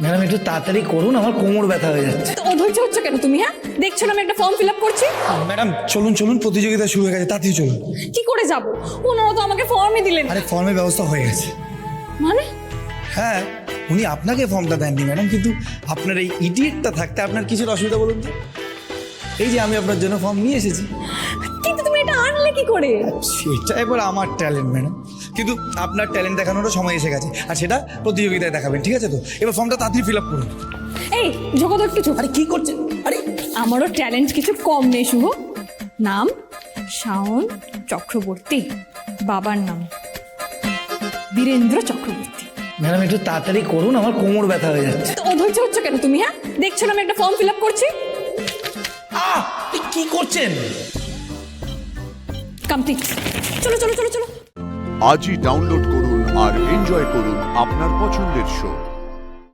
Madam একটু তাড়াতাড়ি করুন, আমার কোমর ব্যথা হয়ে যাচ্ছে। তো অধৈর্য হচ্ছে কেন তুমি? হ্যাঁ, দেখছো না আমি একটা ফর্ম ফিল আপ করছি। ম্যাডাম চলুন চলুন, প্রতিযোগিতা শুরু হয়ে গেছে, তাড়াতাড়ি চলুন। কি করে যাব? ওনারা তো আমাকে ফর্মই দিলেন না। আরে ফর্মের ব্যবস্থা হয়ে গেছে। মানে হ্যাঁ, উনি আপনাকে ফর্মটা দেননি ম্যাডাম, কিন্তু আপনার এই ইডিয়েটটা থাকতে আপনার কিছুর অসুবিধা বলুন তো? এই যে আমি আপনার জন্য ফর্ম নিয়ে এসেছি। কিন্তু তুমি এটা আনলে কি করে? সেটা এবার আমার ট্যালেন্ট ম্যাডাম, কিন্তু আপনার ট্যালেন্ট দেখানোরও সময় এসে গেছে, আর সেটা প্রতিযোগিতায় দেখাবেন, ঠিক আছে তো? এবার ফর্মটা তাড়াতাড়ি ফিল আপ করুন। এই জগৎ একটু চুপ। আরে কি করছেন? আরে আমারও ট্যালেন্ট কিছু কম নেই শুভ। নাম শাওন চক্রবর্তী, বাবার নাম বীরেন্দ্র চক্রবর্তী। ম্যাডাম একটু তাড়াতাড়ি করুন, আমার কোমর ব্যথা হয়ে যাচ্ছে। তো অধৈর্য হচ্ছে কেন তুমি? হ্যাঁ, দেখছো না আমি একটা ফর্ম ফিল আপ করছি। কি করছেন? কমপ্লিট। চলো চলো চলো চলো। আজই ডাউনলোড করুন আর এনজয় করুন আপনার পছন্দের শো।